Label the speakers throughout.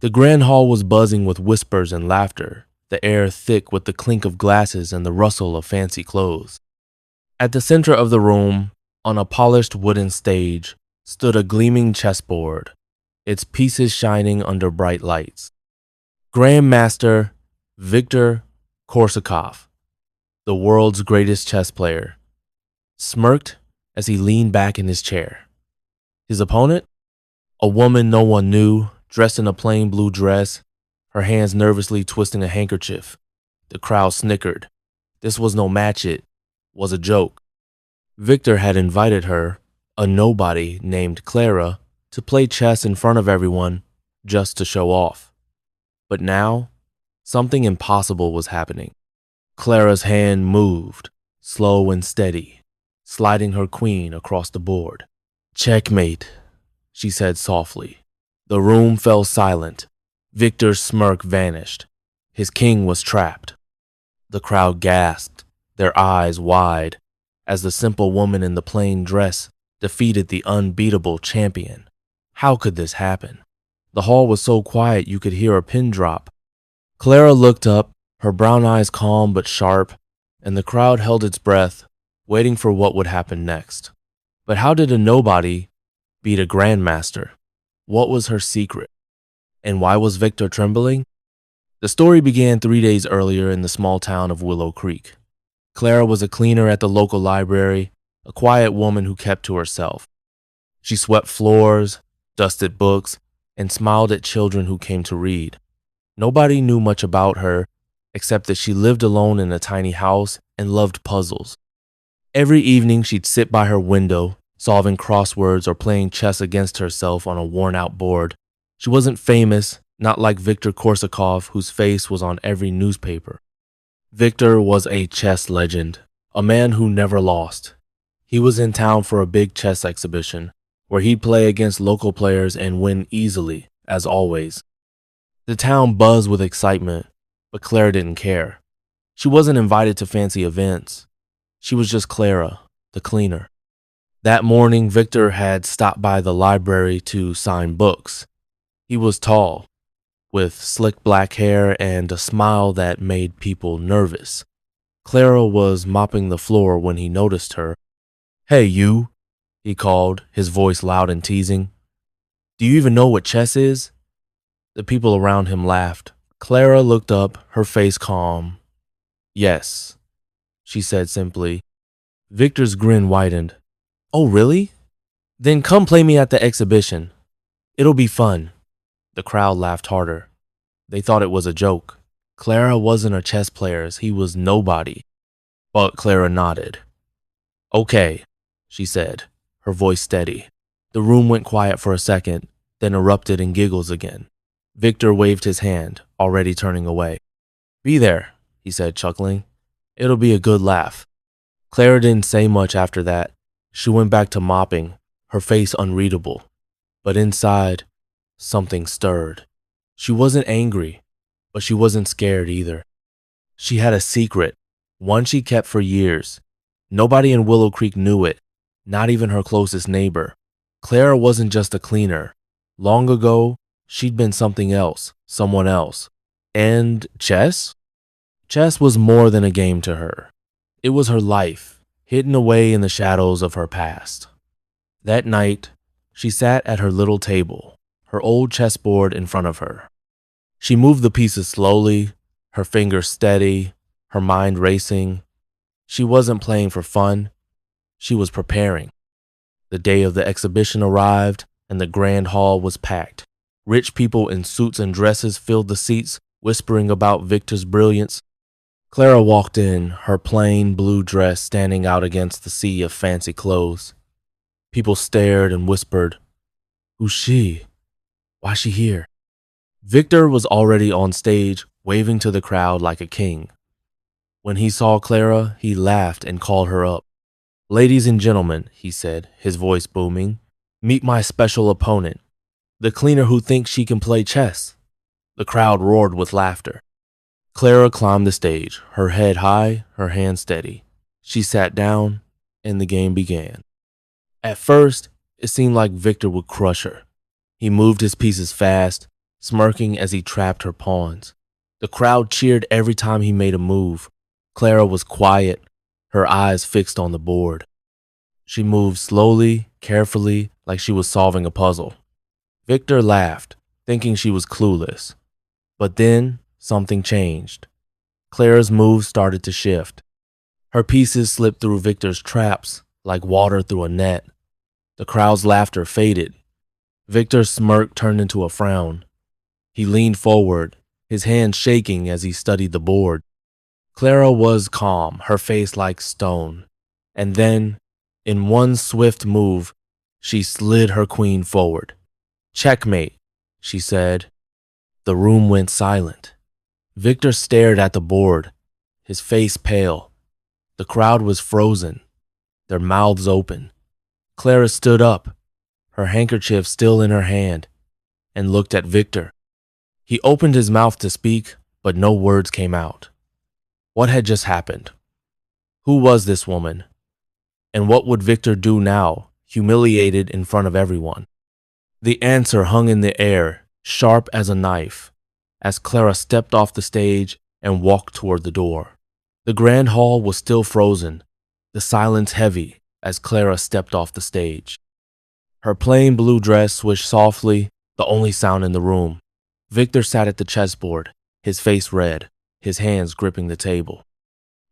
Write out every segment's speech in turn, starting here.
Speaker 1: The grand hall was buzzing with whispers and laughter, the air thick with the clink of glasses and the rustle of fancy clothes. At the center of the room, on a polished wooden stage, stood a gleaming chessboard, its pieces shining under bright lights. Grandmaster Viktor Korsakov, the world's greatest chess player, smirked as he leaned back in his chair. His opponent? A woman no one knew, dressed in a plain blue dress, her hands nervously twisting a handkerchief. The crowd snickered. This was no match, it was a joke. Victor had invited her, a nobody named Clara, to play chess in front of everyone just to show off. But now, something impossible was happening. Clara's hand moved, slow and steady, sliding her queen across the board. "Checkmate," she said softly. The room fell silent. Victor's smirk vanished. His king was trapped. The crowd gasped, their eyes wide, as the simple woman in the plain dress defeated the unbeatable champion. How could this happen? The hall was so quiet you could hear a pin drop. Clara looked up, her brown eyes calm but sharp, and the crowd held its breath, waiting for what would happen next. But how did a nobody beat a grandmaster? What was her secret? And why was Victor trembling? The story began 3 days earlier in the small town of Willow Creek. Clara was a cleaner at the local library, a quiet woman who kept to herself. She swept floors, dusted books, and smiled at children who came to read. Nobody knew much about her, except that she lived alone in a tiny house and loved puzzles. Every evening she'd sit by her window, solving crosswords or playing chess against herself on a worn-out board. She wasn't famous, not like Viktor Korsakov, whose face was on every newspaper. Victor was a chess legend, a man who never lost. He was in town for a big chess exhibition, where he'd play against local players and win easily, as always. The town buzzed with excitement, but Clara didn't care. She wasn't invited to fancy events. She was just Clara, the cleaner. That morning, Victor had stopped by the library to sign books. He was tall, with slick black hair and a smile that made people nervous. Clara was mopping the floor when he noticed her. "Hey, you," he called, his voice loud and teasing. "Do you even know what chess is?" The people around him laughed. Clara looked up, her face calm. "Yes," she said simply. Victor's grin widened. "Oh, really? Then come play me at the exhibition. It'll be fun." The crowd laughed harder. They thought it was a joke. Clara wasn't a chess player, he was nobody. But Clara nodded. "Okay," she said, her voice steady. The room went quiet for a second, then erupted in giggles again. Victor waved his hand, already turning away. "Be there," he said, chuckling. "It'll be a good laugh." Clara didn't say much after that. She went back to mopping, her face unreadable. But inside, something stirred. She wasn't angry, but she wasn't scared either. She had a secret, one she kept for years. Nobody in Willow Creek knew it, not even her closest neighbor. Clara wasn't just a cleaner. Long ago, she'd been something else, someone else. And chess? Chess was more than a game to her. It was her life, hidden away in the shadows of her past. That night, she sat at her little table, her old chessboard in front of her. She moved the pieces slowly, her fingers steady, her mind racing. She wasn't playing for fun. She was preparing. The day of the exhibition arrived, and the grand hall was packed. Rich people in suits and dresses filled the seats, whispering about Victor's brilliance. Clara walked in, her plain blue dress standing out against the sea of fancy clothes. People stared and whispered, "Who's she? Why's she here?" Victor was already on stage, waving to the crowd like a king. When he saw Clara, he laughed and called her up. "Ladies and gentlemen," he said, his voice booming, "meet my special opponent, the cleaner who thinks she can play chess." The crowd roared with laughter. Clara climbed the stage, her head high, her hands steady. She sat down, and the game began. At first, it seemed like Victor would crush her. He moved his pieces fast, smirking as he trapped her pawns. The crowd cheered every time he made a move. Clara was quiet, her eyes fixed on the board. She moved slowly, carefully, like she was solving a puzzle. Victor laughed, thinking she was clueless. But then something changed. Clara's moves started to shift. Her pieces slipped through Victor's traps like water through a net. The crowd's laughter faded. Victor's smirk turned into a frown. He leaned forward, his hand shaking as he studied the board. Clara was calm, her face like stone. And then, in one swift move, she slid her queen forward. "Checkmate," she said. The room went silent. Victor stared at the board, his face pale. The crowd was frozen, their mouths open. Clara stood up, her handkerchief still in her hand, and looked at Victor. He opened his mouth to speak, but no words came out. What had just happened? Who was this woman? And what would Victor do now, humiliated in front of everyone? The answer hung in the air, sharp as a knife, as Clara stepped off the stage and walked toward the door. The grand hall was still frozen, the silence heavy as Clara stepped off the stage. Her plain blue dress swished softly, the only sound in the room. Victor sat at the chessboard, his face red, his hands gripping the table.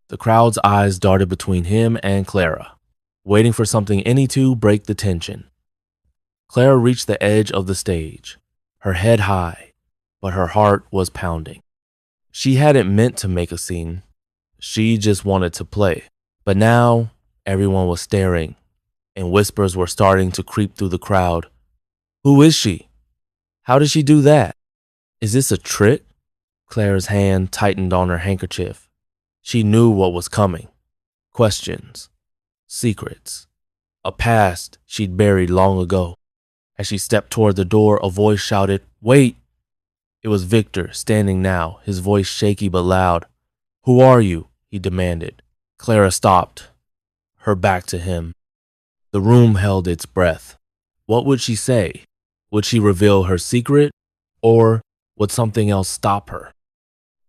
Speaker 1: The crowd's eyes darted between him and Clara, waiting for something any to break the tension. Clara reached the edge of the stage, her head high, but her heart was pounding. She hadn't meant to make a scene. She just wanted to play. But now, everyone was staring, and whispers were starting to creep through the crowd. Who is she? How did she do that? Is this a trick? Clara's hand tightened on her handkerchief. She knew what was coming. Questions. Secrets. A past she'd buried long ago. As she stepped toward the door, a voice shouted, "Wait!" It was Victor, standing now, his voice shaky but loud. "Who are you?" he demanded. Clara stopped, her back to him. The room held its breath. What would she say? Would she reveal her secret, or would something else stop her?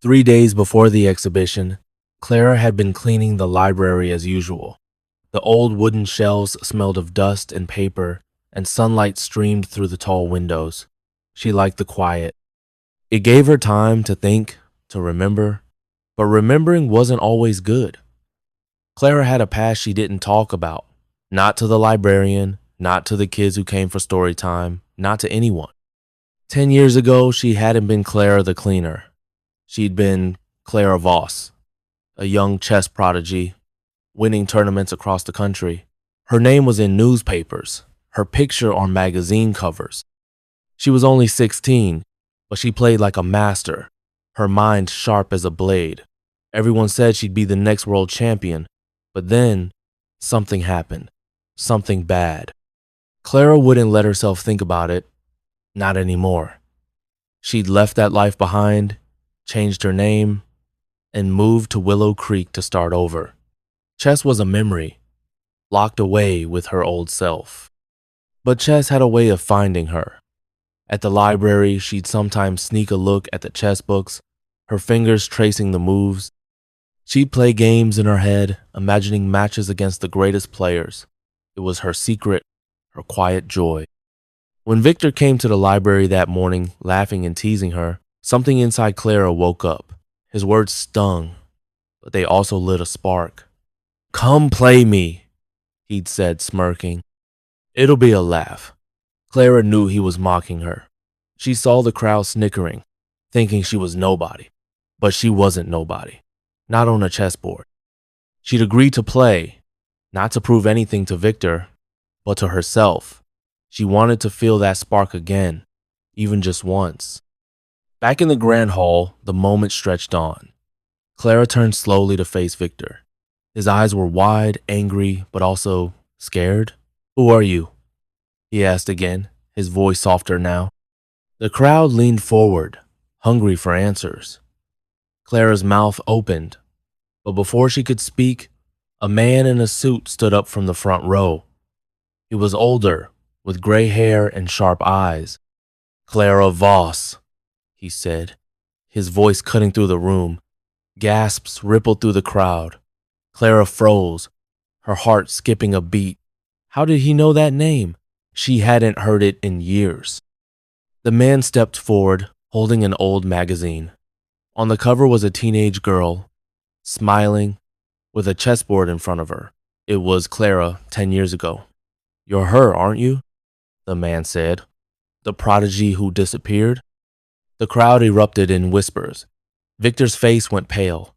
Speaker 1: 3 days before the exhibition, Clara had been cleaning the library as usual. The old wooden shelves smelled of dust and paper, and sunlight streamed through the tall windows. She liked the quiet. It gave her time to think, to remember, but remembering wasn't always good. Clara had a past she didn't talk about, not to the librarian, not to the kids who came for story time, not to anyone. 10 years ago, she hadn't been Clara the cleaner. She'd been Clara Voss, a young chess prodigy, winning tournaments across the country. Her name was in newspapers, her picture on magazine covers. She was only 16, but she played like a master, her mind sharp as a blade. Everyone said she'd be the next world champion, but then something happened, something bad. Clara wouldn't let herself think about it, not anymore. She'd left that life behind, changed her name, and moved to Willow Creek to start over. Chess was a memory, locked away with her old self. But chess had a way of finding her. At the library, she'd sometimes sneak a look at the chess books, her fingers tracing the moves. She'd play games in her head, imagining matches against the greatest players. It was her secret, her quiet joy. When Victor came to the library that morning, laughing and teasing her, something inside Clara woke up. His words stung, but they also lit a spark. "Come play me," he'd said, smirking. "It'll be a laugh." Clara knew he was mocking her. She saw the crowd snickering, thinking she was nobody. But she wasn't nobody, not on a chessboard. She'd agreed to play, not to prove anything to Victor, but to herself. She wanted to feel that spark again, even just once. Back in the grand hall, the moment stretched on. Clara turned slowly to face Victor. His eyes were wide, angry, but also scared. "Who are you?" he asked again, his voice softer now. The crowd leaned forward, hungry for answers. Clara's mouth opened, but before she could speak, a man in a suit stood up from the front row. He was older, with gray hair and sharp eyes. "Clara Voss," he said, his voice cutting through the room. Gasps rippled through the crowd. Clara froze, her heart skipping a beat. How did he know that name? She hadn't heard it in years. The man stepped forward, holding an old magazine. On the cover was a teenage girl, smiling, with a chessboard in front of her. It was Clara 10 years ago. You're her, aren't you? The man said. The prodigy who disappeared? The crowd erupted in whispers. Victor's face went pale.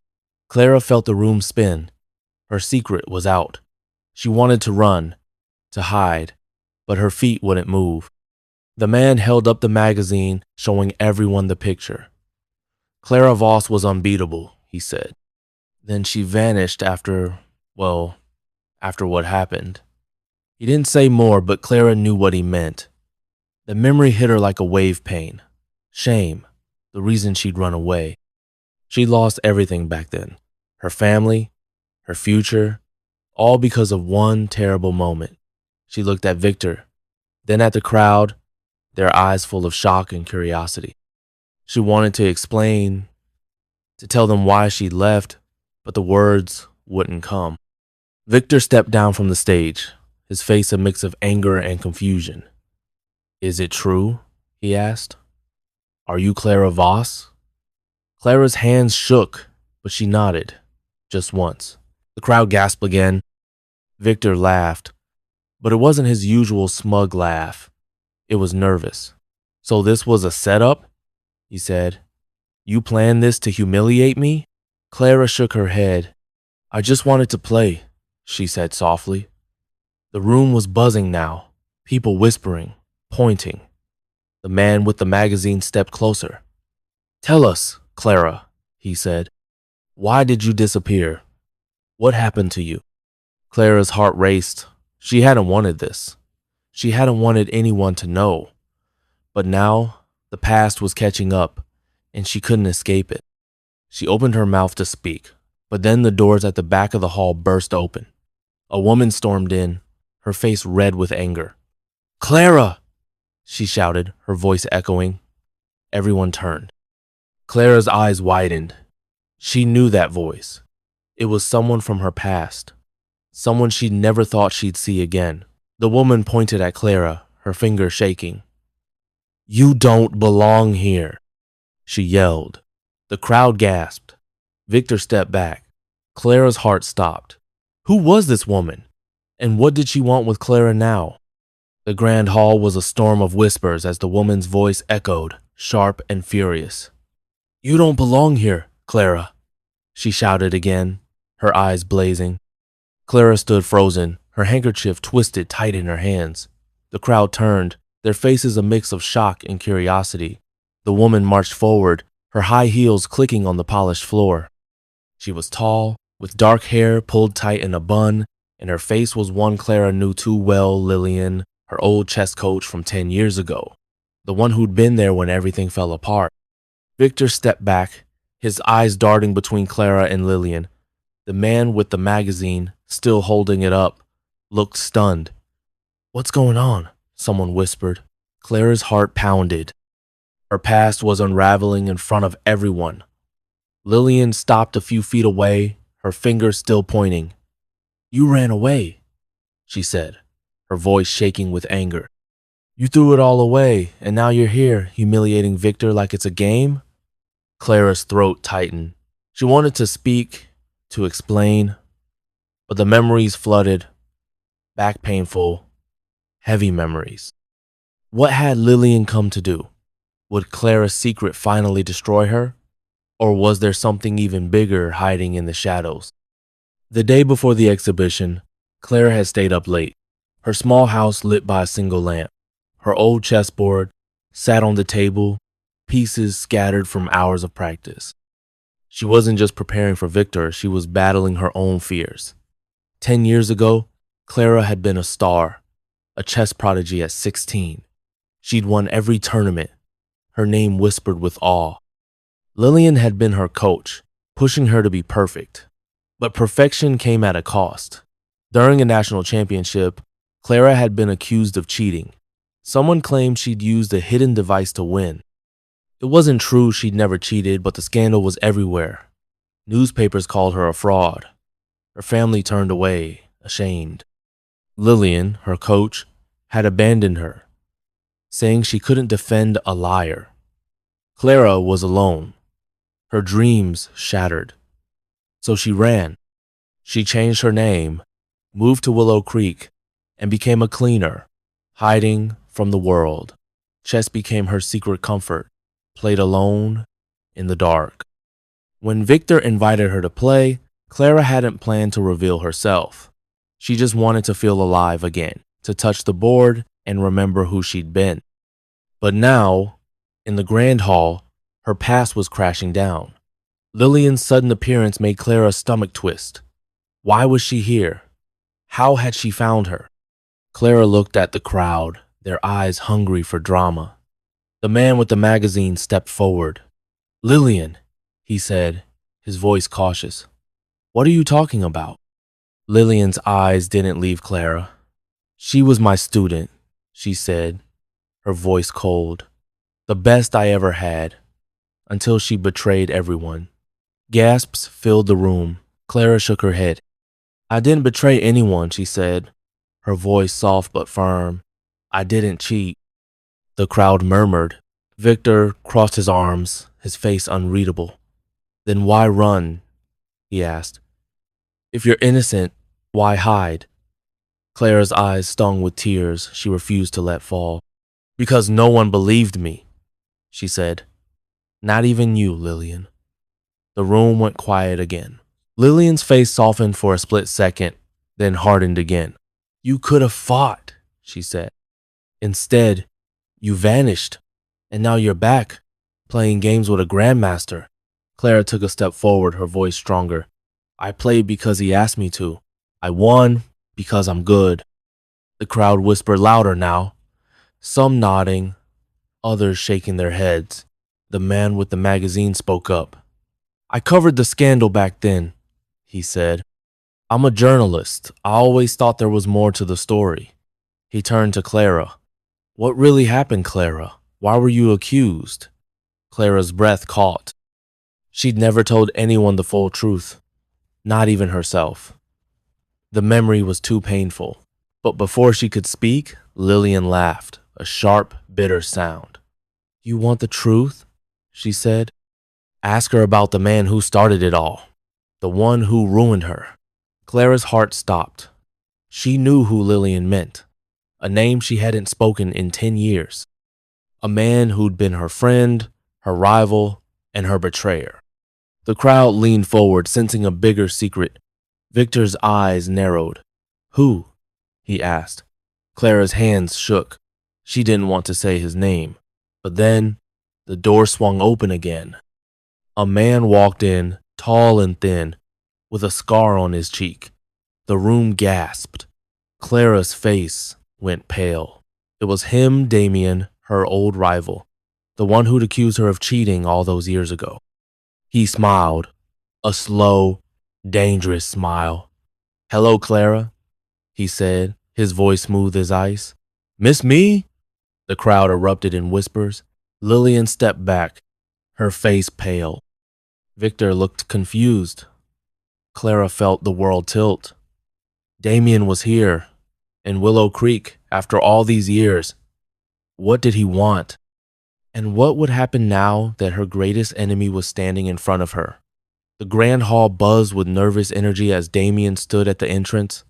Speaker 1: Clara felt the room spin. Her secret was out. She wanted to run, to hide, but her feet wouldn't move. The man held up the magazine, showing everyone the picture. Clara Voss was unbeatable, he said. Then she vanished after what happened. He didn't say more, but Clara knew what he meant. The memory hit her like a wave pain. Shame, the reason she'd run away. She'd lost everything back then. Her family, her future, all because of one terrible moment. She looked at Victor, then at the crowd, their eyes full of shock and curiosity. She wanted to explain, to tell them why she'd left, but the words wouldn't come. Victor stepped down from the stage, his face a mix of anger and confusion. Is it true? He asked. Are you Clara Voss? Clara's hands shook, but she nodded, just once. The crowd gasped again. Victor laughed, but it wasn't his usual smug laugh. It was nervous. So this was a setup? He said. You planned this to humiliate me? Clara shook her head. I just wanted to play, she said softly. The room was buzzing now, people whispering, pointing. The man with the magazine stepped closer. Tell us, Clara, he said. Why did you disappear? What happened to you? Clara's heart raced. She hadn't wanted this. She hadn't wanted anyone to know. But now, the past was catching up, and she couldn't escape it. She opened her mouth to speak, but then the doors at the back of the hall burst open. A woman stormed in, her face red with anger. Clara! She shouted, her voice echoing. Everyone turned. Clara's eyes widened. She knew that voice. It was someone from her past, someone she'd never thought she'd see again. The woman pointed at Clara, her finger shaking. You don't belong here, she yelled. The crowd gasped. Victor stepped back. Clara's heart stopped. Who was this woman? And what did she want with Clara now? The grand hall was a storm of whispers as the woman's voice echoed, sharp and furious. You don't belong here, Clara, she shouted again, her eyes blazing. Clara stood frozen, her handkerchief twisted tight in her hands. The crowd turned, their faces a mix of shock and curiosity. The woman marched forward, her high heels clicking on the polished floor. She was tall, with dark hair pulled tight in a bun, and her face was one Clara knew too well, Lillian, her old chess coach from 10 years ago, the one who'd been there when everything fell apart. Victor stepped back, his eyes darting between Clara and Lillian. The man with the magazine, still holding it up, looked stunned. What's going on? Someone whispered. Clara's heart pounded. Her past was unraveling in front of everyone. Lillian stopped a few feet away, her fingers still pointing. You ran away, she said, her voice shaking with anger. You threw it all away, and now you're here, humiliating Victor like it's a game? Clara's throat tightened. She wanted to speak, to explain, but the memories flooded, back painful, heavy memories. What had Lillian come to do? Would Clara's secret finally destroy her? Or was there something even bigger hiding in the shadows? The day before the exhibition, Clara had stayed up late, her small house lit by a single lamp. Her old chessboard sat on the table, pieces scattered from hours of practice. She wasn't just preparing for Victor, she was battling her own fears. 10 years ago, Clara had been a star, a chess prodigy at 16. She'd won every tournament, her name whispered with awe. Lillian had been her coach, pushing her to be perfect. But perfection came at a cost. During a national championship, Clara had been accused of cheating. Someone claimed she'd used a hidden device to win. It wasn't true she'd never cheated, but the scandal was everywhere. Newspapers called her a fraud. Her family turned away, ashamed. Lillian, her coach, had abandoned her, saying she couldn't defend a liar. Clara was alone, her dreams shattered. So she ran. She changed her name, moved to Willow Creek, and became a cleaner, hiding from the world. Chess became her secret comfort, played alone in the dark. When Victor invited her to play, Clara hadn't planned to reveal herself. She just wanted to feel alive again, to touch the board and remember who she'd been. But now, in the grand hall, her past was crashing down. Lillian's sudden appearance made Clara's stomach twist. Why was she here? How had she found her? Clara looked at the crowd, their eyes hungry for drama. The man with the magazine stepped forward. "Lillian," he said, his voice cautious. "What are you talking about?" Lillian's eyes didn't leave Clara. "She was my student," she said, her voice cold. "The best I ever had, until she betrayed everyone." Gasps filled the room. Clara shook her head. "I didn't betray anyone," she said, her voice soft but firm. "I didn't cheat." The crowd murmured. Victor crossed his arms, his face unreadable. "Then why run?" he asked. "If you're innocent, why hide?" Clara's eyes stung with tears she refused to let fall. "Because no one believed me," she said. "Not even you, Lillian." The room went quiet again. Lillian's face softened for a split second, then hardened again. "You could have fought," she said. "Instead, you vanished, and now you're back, playing games with a Grandmaster." Clara took a step forward, her voice stronger. "I played because he asked me to. I won because I'm good." The crowd whispered louder now, some nodding, others shaking their heads. The man with the magazine spoke up. "I covered the scandal back then," he said. "I'm a journalist. I always thought there was more to the story." He turned to Clara. "What really happened, Clara? Why were you accused?" Clara's breath caught. She'd never told anyone the full truth, not even herself. The memory was too painful. But before she could speak, Lillian laughed, a sharp, bitter sound. "You want the truth?" she said. "Ask her about the man who started it all, the one who ruined her." Clara's heart stopped. She knew who Lillian meant, a name she hadn't spoken in 10 years. A man who'd been her friend, her rival, and her betrayer. The crowd leaned forward, sensing a bigger secret. Victor's eyes narrowed. "Who?" he asked. Clara's hands shook. She didn't want to say his name. But then, the door swung open again. A man walked in, tall and thin, with a scar on his cheek. The room gasped. Clara's face went pale. It was him, Damien, her old rival, the one who'd accused her of cheating all those years ago. He smiled, a slow, dangerous smile. "Hello, Clara," he said, his voice smooth as ice. "Miss me?" The crowd erupted in whispers. Lillian stepped back, her face pale. Victor looked confused. Clara felt the world tilt. Damien was here, in Willow Creek, after all these years. What did he want? And what would happen now that her greatest enemy was standing in front of her? The grand hall buzzed with nervous energy as Damien stood at the entrance,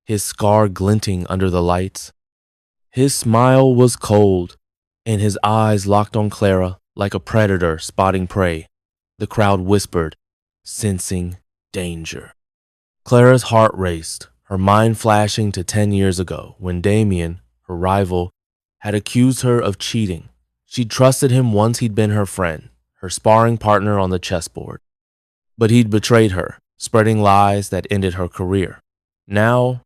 Speaker 1: his scar glinting under the lights. His smile was cold, and his eyes locked on Clara like a predator spotting prey. The crowd whispered, sensing danger. Clara's heart raced, her mind flashing to 10 years ago when Damien, her rival, had accused her of cheating. She'd trusted him once he'd been her friend, her sparring partner on the chessboard. But he'd betrayed her, spreading lies that ended her career. Now,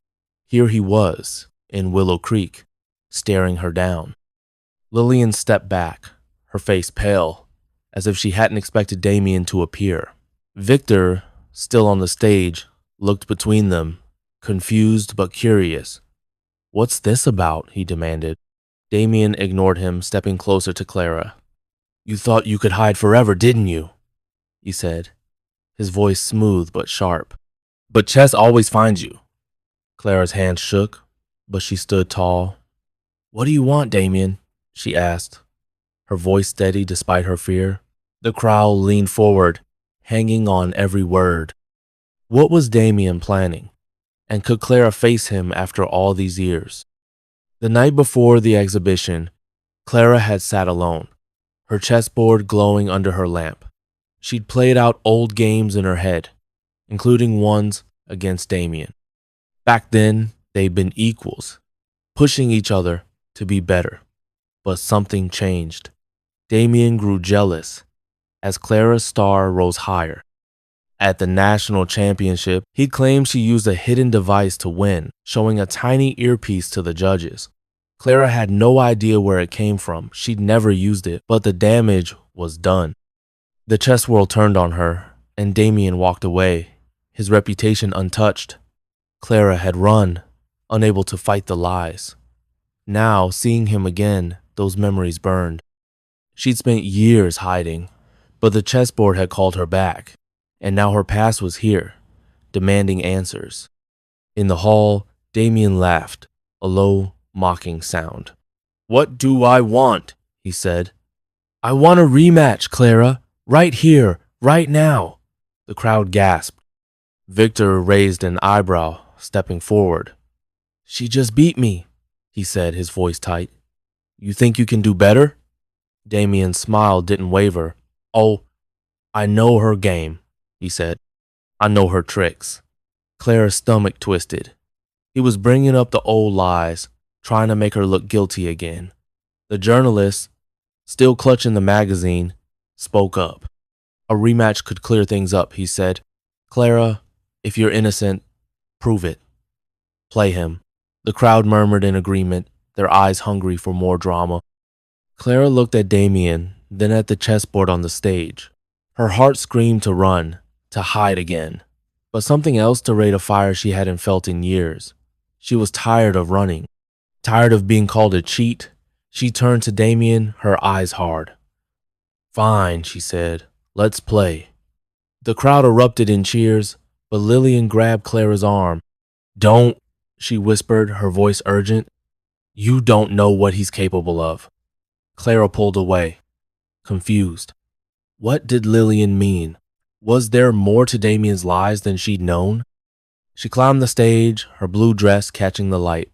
Speaker 1: here he was, in Willow Creek, staring her down. Lillian stepped back, her face pale, as if she hadn't expected Damien to appear. Victor, still on the stage, looked between them, confused but curious. "What's this about?" he demanded. Damien ignored him, stepping closer to Clara. You thought you could hide forever, didn't you? He said, his voice smooth but sharp. But chess always finds you. Clara's hand shook, but she stood tall. What do you want, Damien? She asked, her voice steady despite her fear. The crowd leaned forward, hanging on every word. What was Damien planning? And could Clara face him after all these years? The night before the exhibition, Clara had sat alone, her chessboard glowing under her lamp. She'd played out old games in her head, including ones against Damien. Back then, they'd been equals, pushing each other to be better. But something changed. Damien grew jealous as Clara's star rose higher. At the national championship, he claimed she used a hidden device to win, showing a tiny earpiece to the judges. Clara had no idea where it came from. She'd never used it, but the damage was done. The chess world turned on her, and Damien walked away, his reputation untouched. Clara had run, unable to fight the lies. Now, seeing him again, those memories burned. She'd spent years hiding, but the chessboard had called her back, and now her past was here, demanding answers. In the hall, Damien laughed, a low, mocking sound. What do I want? He said. I want a rematch, Clara. Right here, right now. The crowd gasped. Victor raised an eyebrow, stepping forward. She just beat me, he said, his voice tight. You think you can do better? Damien's smile didn't waver. Oh, I know her game, he said. I know her tricks. Clara's stomach twisted. He was bringing up the old lies, trying to make her look guilty again. The journalist, still clutching the magazine, spoke up. A rematch could clear things up, he said. Clara, if you're innocent, prove it. Play him. The crowd murmured in agreement, their eyes hungry for more drama. Clara looked at Damien, then at the chessboard on the stage. Her heart screamed to run, to hide again. But something else to rate a fire she hadn't felt in years. She was tired of running. Tired of being called a cheat. She turned to Damien, her eyes hard. Fine, she said. Let's play. The crowd erupted in cheers, but Lillian grabbed Clara's arm. Don't, she whispered, her voice urgent. You don't know what he's capable of. Clara pulled away, confused. What did Lillian mean? Was there more to Damien's lies than she'd known? She climbed the stage, her blue dress catching the light.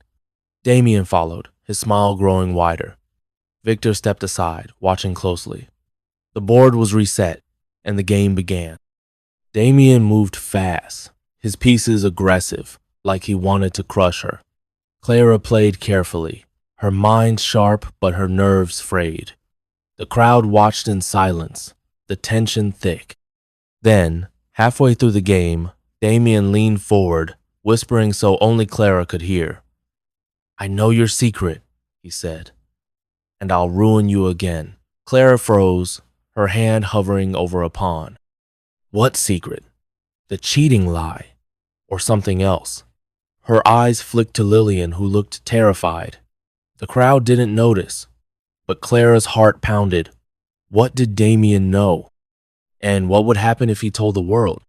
Speaker 1: Damien followed, his smile growing wider. Victor stepped aside, watching closely. The board was reset, and the game began. Damien moved fast, his pieces aggressive, like he wanted to crush her. Clara played carefully, her mind sharp but her nerves frayed. The crowd watched in silence, the tension thick. Then, halfway through the game, Damien leaned forward, whispering so only Clara could hear. I know your secret, he said, and I'll ruin you again. Clara froze, her hand hovering over a pawn. What secret? The cheating lie, or something else? Her eyes flicked to Lillian, who looked terrified. The crowd didn't notice, but Clara's heart pounded. What did Damien know? And what would happen if he told the world?